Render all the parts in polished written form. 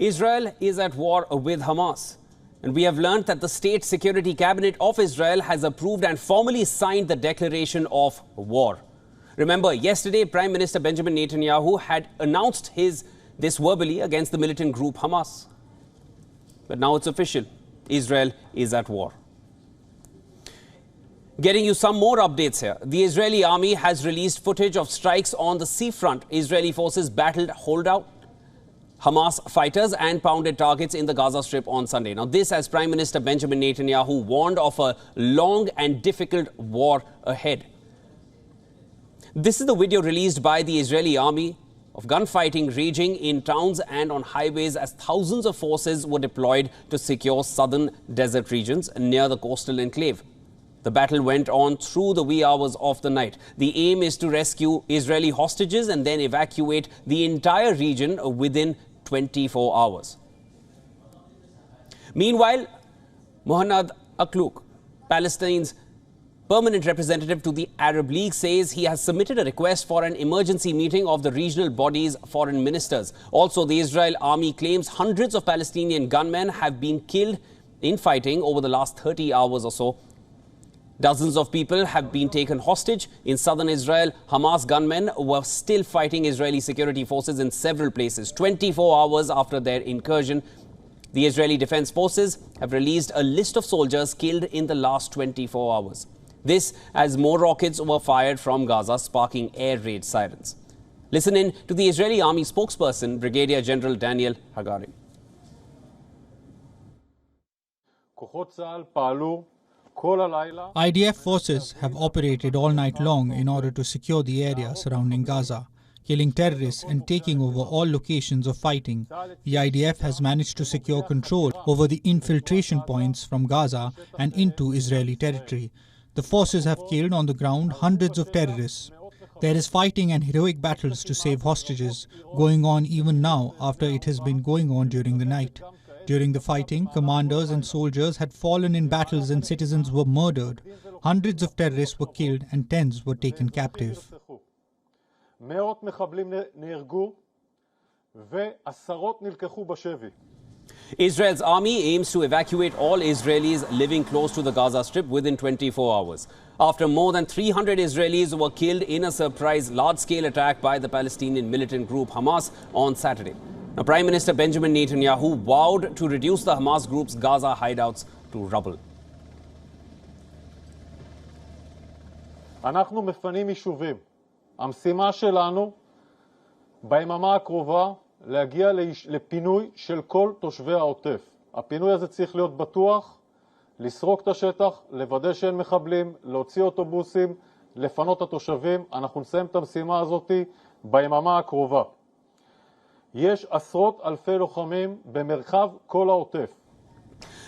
Israel is at war with Hamas. And we have learned that the State Security Cabinet of Israel has approved and formally signed the declaration of war. Remember, yesterday, Prime Minister Benjamin Netanyahu had announced this verbally against the militant group Hamas. But now it's official. Israel is at war. Getting you some more updates here. The Israeli army has released footage of strikes on the seafront. Israeli forces battled holdout Hamas fighters and pounded targets in the Gaza Strip on Sunday. Now, this as Prime Minister Benjamin Netanyahu warned of a long and difficult war ahead. This is the video released by the Israeli army of gunfighting raging in towns and on highways as thousands of forces were deployed to secure southern desert regions near the coastal enclave. The battle went on through the wee hours of the night. The aim is to rescue Israeli hostages and then evacuate the entire region within 24 hours. Meanwhile, Mohanad Akluk, Palestine's permanent representative to the Arab League, says he has submitted a request for an emergency meeting of the regional body's foreign ministers. Also, the Israel army claims hundreds of Palestinian gunmen have been killed in fighting over the last 30 hours or so. Dozens of people have been taken hostage. In southern Israel, Hamas gunmen were still fighting Israeli security forces in several places. 24 hours after their incursion, the Israeli Defense Forces have released a list of soldiers killed in the last 24 hours. This as more rockets were fired from Gaza, sparking air raid sirens. Listen in to the Israeli army spokesperson, Brigadier General Daniel Hagari. IDF forces have operated all night long in order to secure the area surrounding Gaza, killing terrorists and taking over all locations of fighting. The IDF has managed to secure control over the infiltration points from Gaza and into Israeli territory. The forces have killed on the ground hundreds of terrorists. There is fighting and heroic battles to save hostages going on even now after it has been going on during the night. During the fighting, commanders and soldiers had fallen in battles and citizens were murdered. Hundreds of terrorists were killed and tens were taken captive. Israel's army aims to evacuate all Israelis living close to the Gaza Strip within 24 hours. After more than 300 Israelis were killed in a surprise large-scale attack by the Palestinian militant group Hamas on Saturday. Now, Prime Minister Benjamin Netanyahu vowed to reduce the Hamas group's Gaza hideouts to rubble. אנחנו מפנים יישובים. המשימה שלנו ביממה הקרובה להגיע לפינוי של כל תושבי העוטף. הפינוי הזה צריך להיות בטוח, לסרוק את השטח, לוודא שאין מחבלים, להוציא אוטובוסים, לפנות את התושבים. אנחנו נסיים את המשימה הזאת ביממה הקרובה. יש עשרות אלפי לוחמים במרחב כל העוטף.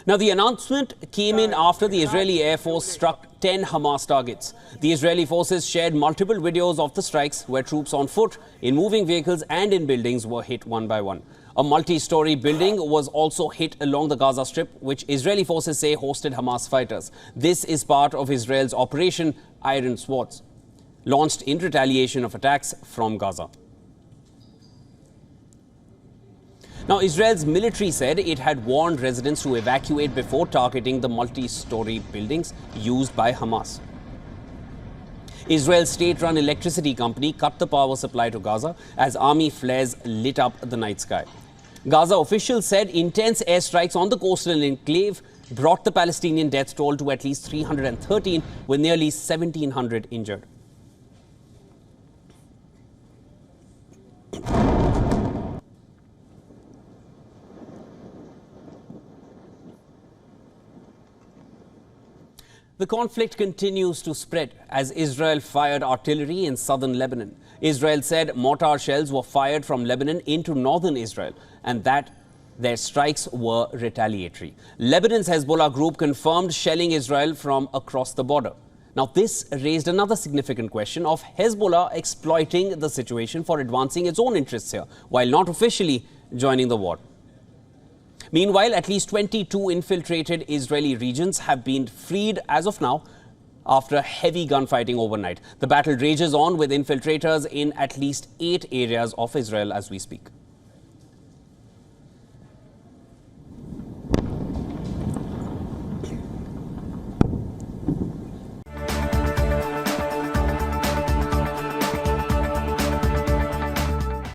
Now, the announcement came in after the Israeli Air Force struck 10 Hamas targets. The Israeli forces shared multiple videos of the strikes where troops on foot, in moving vehicles and in buildings were hit one by one. A multi-story building was also hit along the Gaza Strip, which Israeli forces say hosted Hamas fighters. This is part of Israel's Operation Iron Swords, launched in retaliation of attacks from Gaza. Now, Israel's military said it had warned residents to evacuate before targeting the multi-story buildings used by Hamas. Israel's state-run electricity company cut the power supply to Gaza as army flares lit up the night sky. Gaza officials said intense airstrikes on the coastal enclave brought the Palestinian death toll to at least 313, with nearly 1,700 injured. The conflict continues to spread as Israel fired artillery in southern Lebanon. Israel said mortar shells were fired from Lebanon into northern Israel and that their strikes were retaliatory. Lebanon's Hezbollah group confirmed shelling Israel from across the border. Now, this raised another significant question of Hezbollah exploiting the situation for advancing its own interests here, while not officially joining the war. Meanwhile, at least 22 infiltrated Israeli regions have been freed as of now after heavy gunfighting overnight. The battle rages on with infiltrators in at least 8 areas of Israel as we speak.